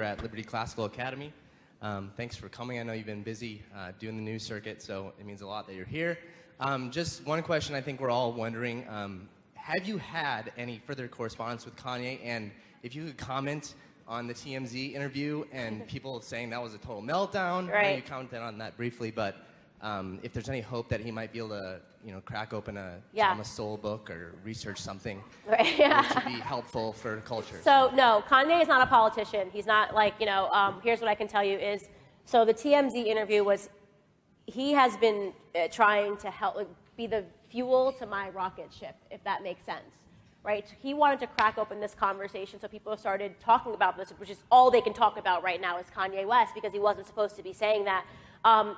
at Liberty Classical Academy. Thanks for coming. I know you've been busy doing the news circuit, so it means a lot that you're here. Just one question I think we're all wondering. Have you had any further correspondence with Kanye? And if you could comment on the TMZ interview and people saying that was a total meltdown. Right. I know you commented on that briefly, but if there's any hope that he might be able to, crack open a Thomas Sowell book or research something, right. Yeah. which would be helpful for culture. So no, Kanye is not a politician. He's not like, here's what I can tell you is, so the TMZ interview was, he has been trying to help be the fuel to my rocket ship, if that makes sense, right? He wanted to crack open this conversation so people started talking about this, which is all they can talk about right now is Kanye West, because he wasn't supposed to be saying that.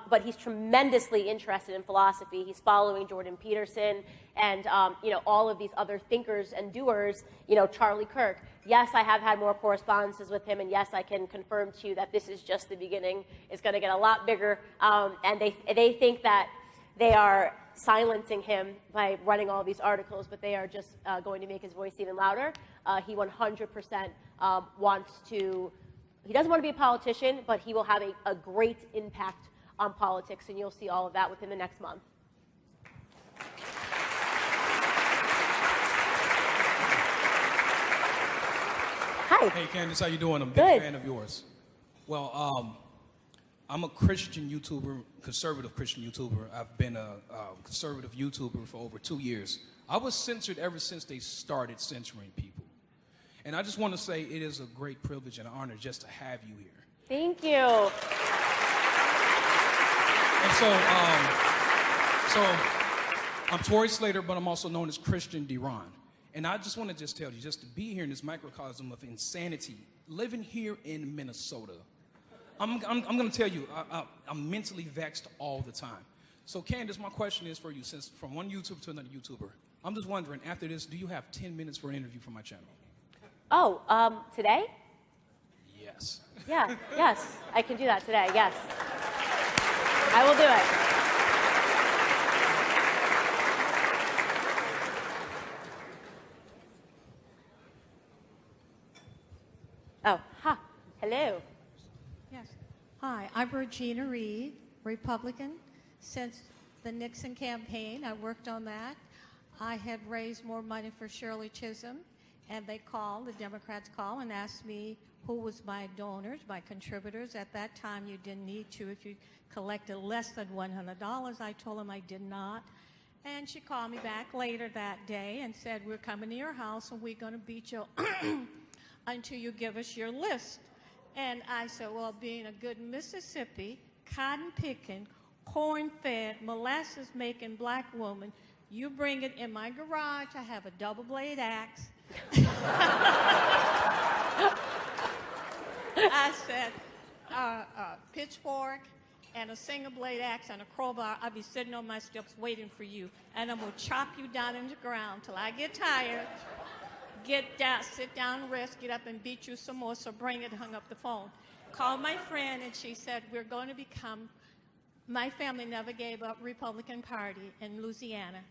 But he's tremendously interested in philosophy. He's following Jordan Peterson and all of these other thinkers and doers, Charlie Kirk. Yes, I have had more correspondences with him, and yes, I can confirm to you that this is just the beginning. It's going to get a lot bigger, and they think that they are silencing him by running all these articles, but they are just going to make his voice even louder. He 100% wants to. He doesn't want to be a politician, but he will have a great impact on politics, and you'll see all of that within the next month. Hi. Hey, Candace, how you doing? I'm a Good. big fan of yours. Well, I'm a Christian YouTuber, conservative Christian YouTuber. I've been a conservative YouTuber for over 2 years. I was censored ever since they started censoring people. And I just want to say it is a great privilege and honor just to have you here. Thank you. And so I'm Torrey Slater, but I'm also known as Christian Deron. And I just want to tell you, just to be here in this microcosm of insanity, living here in Minnesota, I'm going to tell you, I'm mentally vexed all the time. So Candace, my question is for you, since from one YouTuber to another YouTuber, I'm just wondering, after this, do you have 10 minutes for an interview for my channel? Oh, today? Yes. Yeah, yes, I can do that today, yes. I will do it. Oh, ha, hello. Yes. Hi, I'm Regina Reed, Republican. Since the Nixon campaign, I worked on that. I had raised more money for Shirley Chisholm, and the Democrats called and asked me who was my donors, my contributors. At that time, you didn't need to if you collected less than $100. I told them I did not. And she called me back later that day and said, we're coming to your house and we're going to beat you until you give us your list. And I said, well, being a good Mississippi, cotton-picking, corn-fed, molasses-making black woman, you bring it in my garage. I have a double-blade axe. I said, a pitchfork and a single-blade axe and a crowbar. I'll be sitting on my steps waiting for you, and I'm going to chop you down in the ground till I get tired, get down, sit down, rest, get up and beat you some more, so bring it, hung up the phone. Called my friend, and she said, we're going to become, my family never gave up Republican Party in Louisiana.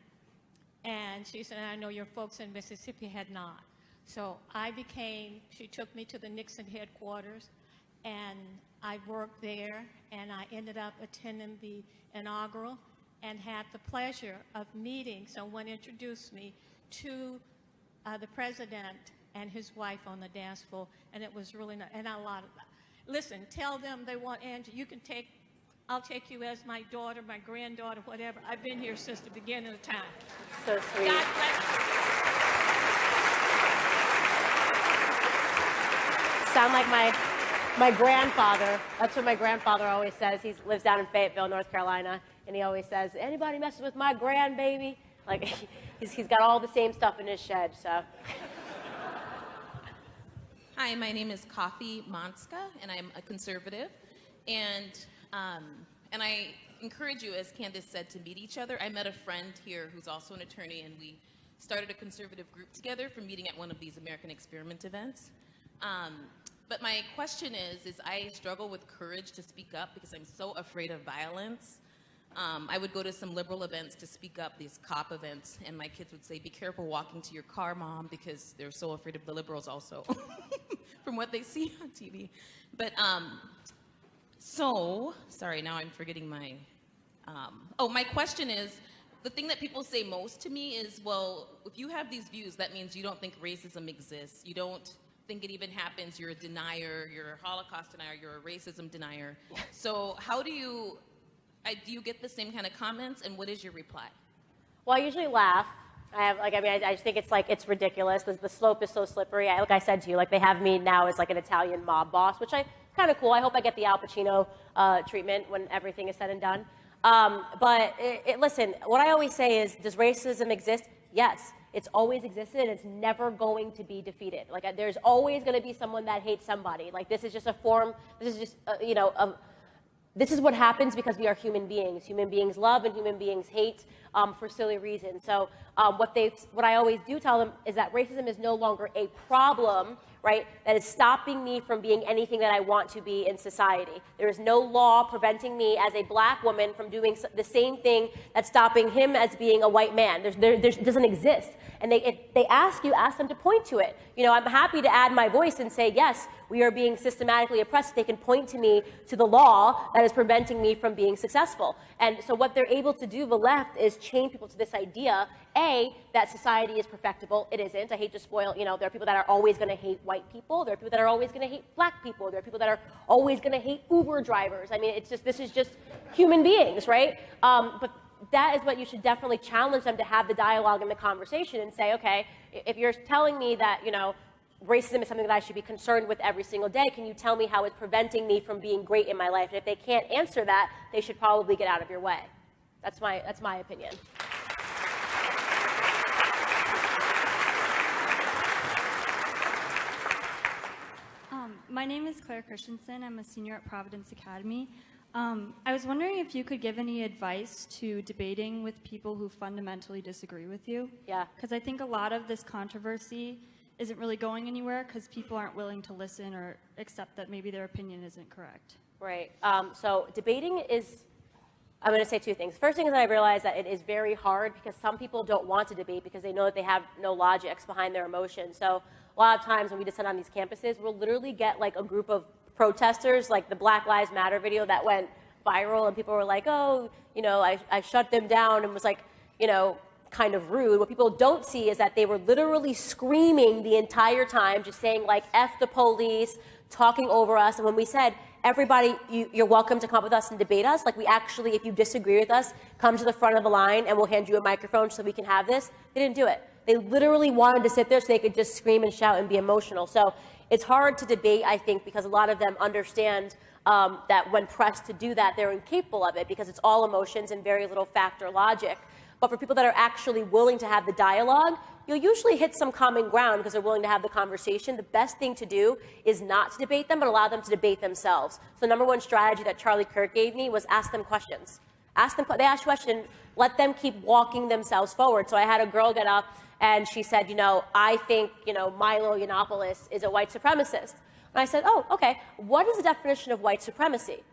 And she said, I know your folks in Mississippi had not. So she took me to the Nixon headquarters, and I worked there, and I ended up attending the inaugural and had the pleasure of meeting. Someone introduced me to the president and his wife on the dance floor, and it was really nice. And listen, tell them they want Angie. I'll take you as my daughter, my granddaughter, whatever. I've been here since the beginning of time. So sweet. God bless you. Sound like my grandfather. That's what my grandfather always says. He lives down in Fayetteville, North Carolina, and he always says, anybody messes with my grandbaby? Like, he's got all the same stuff in his shed, so. Hi, my name is Coffee Monska, and I'm a conservative. And I encourage you, as Candace said, to meet each other. I met a friend here who's also an attorney, and we started a conservative group together for meeting at one of these American Experiment events. But my question is I struggle with courage to speak up because I'm so afraid of violence. I would go to some liberal events to speak up, these cop events, and my kids would say, "Be careful walking to your car, Mom," because they're so afraid of the liberals also, from what they see on TV. But, sorry, now I'm forgetting my, my question is, the thing that people say most to me is, well, if you have these views, that means you don't think racism exists. You don't think it even happens. You're a denier. You're a Holocaust denier. You're a racism denier. So how do you get the same kind of comments, and what is your reply? Well, I usually laugh. I just think it's ridiculous. The slope is so slippery. Like I said to you, like they have me now as like an Italian mob boss, which I kind of cool. I hope I get the Al Pacino treatment when everything is said and done. Listen, what I always say is, does racism exist? Yes, it's always existed, and it's never going to be defeated. Like there's always going to be someone that hates somebody. Like this is just a form. This is just this is what happens because we are human beings. Human beings love and human beings hate for silly reasons. So what I always do tell them is that racism is no longer a problem, right, that is stopping me from being anything that I want to be in society. There is no law preventing me as a black woman from doing the same thing that's stopping him as being a white man. It doesn't exist. And they ask them to point to it. You know, I'm happy to add my voice and say, yes, we are being systematically oppressed. They can point to me, to the law that is preventing me from being successful. And so what they're able to do, the left, is chain people to this idea, A, that society is perfectible. It isn't. I hate to spoil, there are people that are always going to hate white people. There are people that are always going to hate black people. There are people that are always going to hate Uber drivers. I mean, this is just human beings, right? But that is what you should definitely challenge them to have the dialogue and the conversation and say, okay, if you're telling me that, racism is something that I should be concerned with every single day, can you tell me how it's preventing me from being great in my life? And if they can't answer that, they should probably get out of your way. That's my opinion. My name is Claire Christensen. I'm a senior at Providence Academy. I was wondering if you could give any advice to debating with people who fundamentally disagree with you. Yeah. Because I think a lot of this controversy isn't really going anywhere because people aren't willing to listen or accept that maybe their opinion isn't correct. Right. So debating is, I'm going to say two things. First thing is that I realize that it is very hard because some people don't want to debate because they know that they have no logics behind their emotions. So a lot of times when we descend on these campuses, we'll literally get like a group of protesters, like the Black Lives Matter video that went viral, and people were like, oh, I shut them down and was like, kind of rude. What people don't see is that they were literally screaming the entire time, just saying like, F the police, talking over us. And when we said, everybody, you're welcome to come up with us and debate us, like we actually, if you disagree with us, come to the front of the line and we'll hand you a microphone so we can have this. They didn't do it. They literally wanted to sit there so they could just scream and shout and be emotional. So it's hard to debate, I think, because a lot of them understand that when pressed to do that, they're incapable of it because it's all emotions and very little fact or logic. But for people that are actually willing to have the dialogue, you'll usually hit some common ground because they're willing to have the conversation. The best thing to do is not to debate them, but allow them to debate themselves. So the number one strategy that Charlie Kirk gave me was ask them questions. They ask a question, let them keep walking themselves forward. So I had a girl get up and she said, I think, Milo Yiannopoulos is a white supremacist. And I said, oh, okay, what is the definition of white supremacy?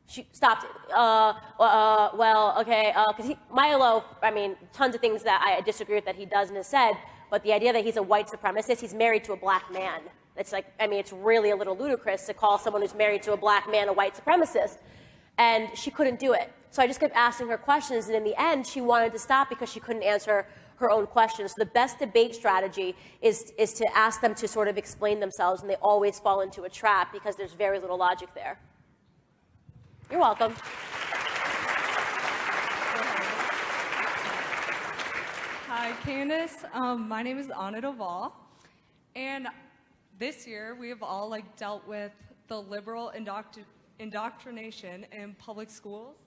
She stopped. Well, okay, because Milo, tons of things that I disagree with that he does and has said, but the idea that he's a white supremacist, he's married to a black man. It's like, it's really a little ludicrous to call someone who's married to a black man a white supremacist. And she couldn't do it. So I just kept asking her questions, and in the end, she wanted to stop because she couldn't answer her own questions. So the best debate strategy is to ask them to sort of explain themselves, and they always fall into a trap because there's very little logic there. You're welcome. Hi, Candace. My name is Anna Doval, and this year we have all dealt with the liberal indoctrination in public schools.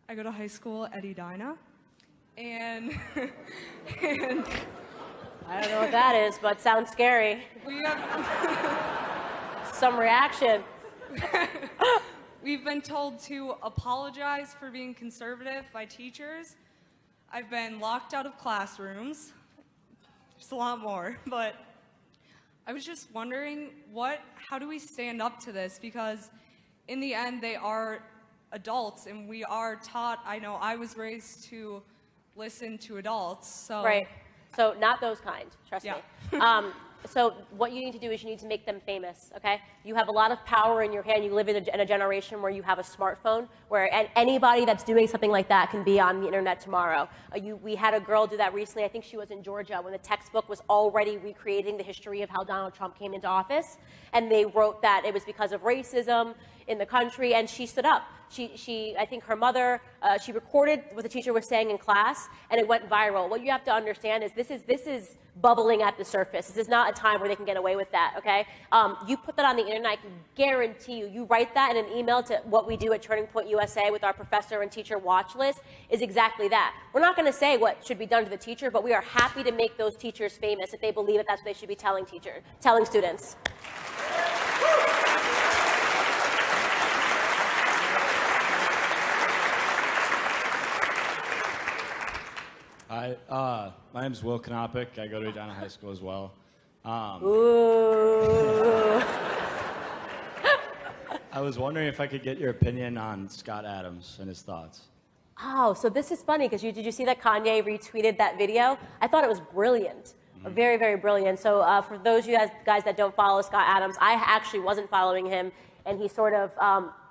I go to high school at Edina, and I don't know what that is, but sounds scary. we have some reaction. We've been told to apologize for being conservative by teachers. I've been locked out of classrooms. There's a lot more, but I was just wondering how do we stand up to this? Because in the end, they are adults, and we are taught, I know I was raised to listen to adults, so. Right. So not those kind, trust Yeah. me. So what you need to do is you need to make them famous, okay? You have a lot of power in your hand. You live in a generation where you have a smartphone, where anybody that's doing something like that can be on the internet tomorrow. We had a girl do that recently. I think she was in Georgia when the textbook was already recreating the history of how Donald Trump came into office. And they wrote that it was because of racism in the country, and she stood up. I think her mother, she recorded what the teacher was saying in class, and it went viral. What you have to understand is this is bubbling at the surface. This is not a time where they can get away with that, okay? You put that on the internet, I can guarantee you write that in an email to what we do at Turning Point USA with our professor and teacher watch list is exactly that. We're not going to say what should be done to the teacher, but we are happy to make those teachers famous if they believe that that's what they should be telling students. Hi, my name is Will Knopic. I go to Edina High School as well. Ooh. I was wondering if I could get your opinion on Scott Adams and his thoughts. Oh, so this is funny because did you see that Kanye retweeted that video? I thought it was brilliant. Very, very brilliant. So for those of you guys that don't follow Scott Adams, I actually wasn't following him, and he sort of,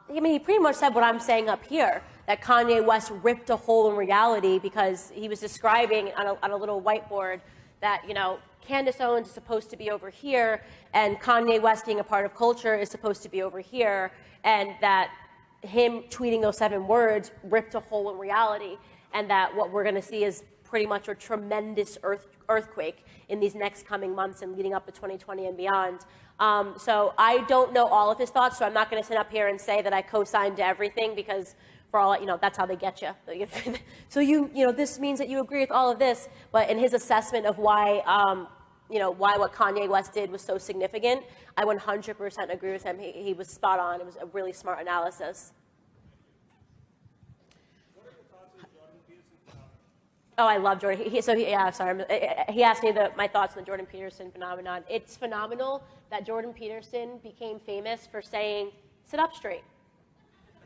he pretty much said what I'm saying up here, that Kanye West ripped a hole in reality because he was describing on a little whiteboard that, Candace Owens is supposed to be over here, and Kanye West being a part of culture is supposed to be over here, and that him tweeting those 7 words ripped a hole in reality, and that what we're going to see is pretty much a tremendous earthquake in these next coming months and leading up to 2020 and beyond. So I don't know all of his thoughts, so I'm not going to sit up here and say that I co-signed to everything because for all, that's how they get you. So this means that you agree with all of this, but in his assessment of why what Kanye West did was so significant, I 100% agree with him. He was spot on. It was a really smart analysis. Oh, I love Jordan. He asked me my thoughts on the Jordan Peterson phenomenon. It's phenomenal that Jordan Peterson became famous for saying, sit up straight,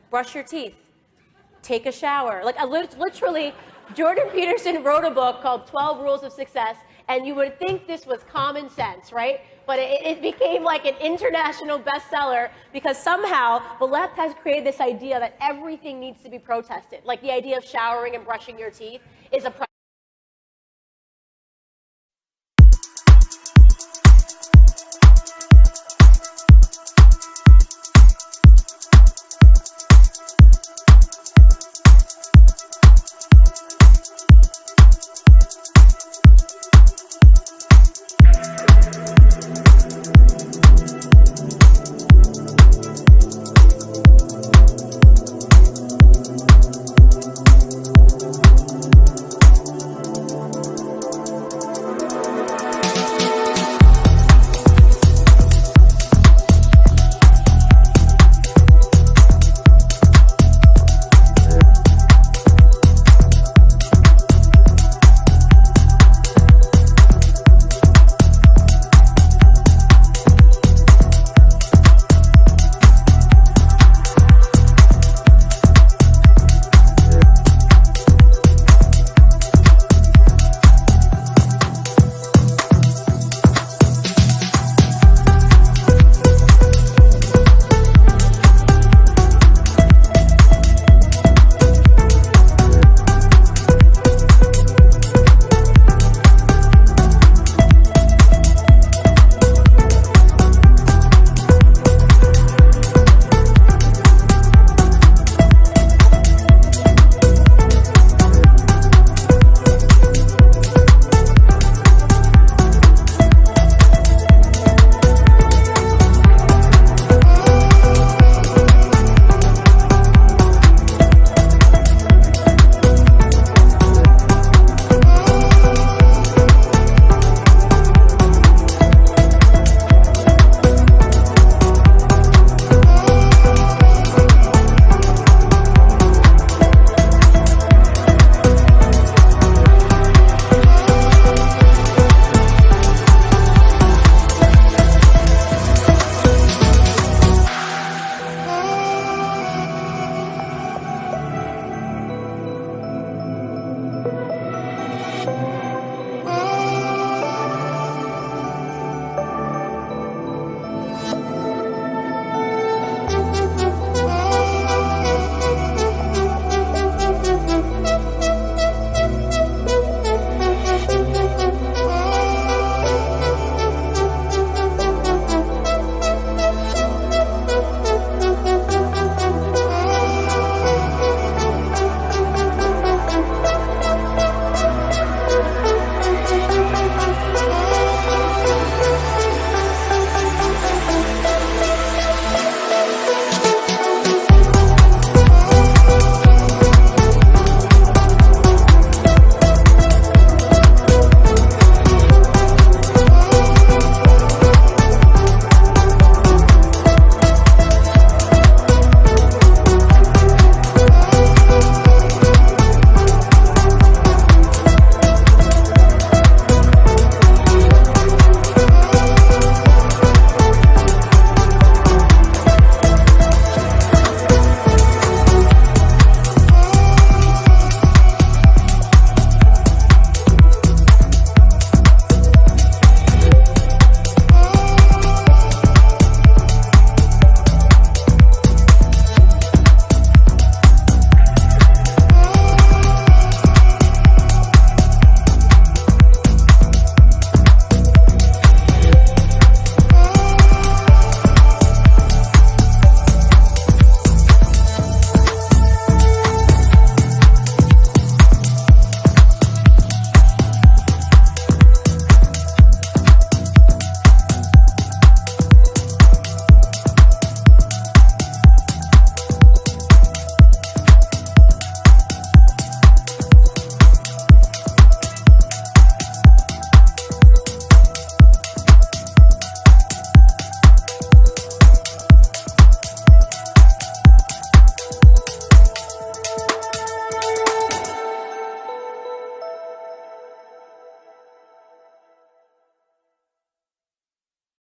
brush your teeth, take a shower. Literally, Jordan Peterson wrote a book called 12 Rules of Success, and you would think this was common sense, right? But it became like an international bestseller because somehow the left has created this idea that everything needs to be protested. Like the idea of showering and brushing your teeth is a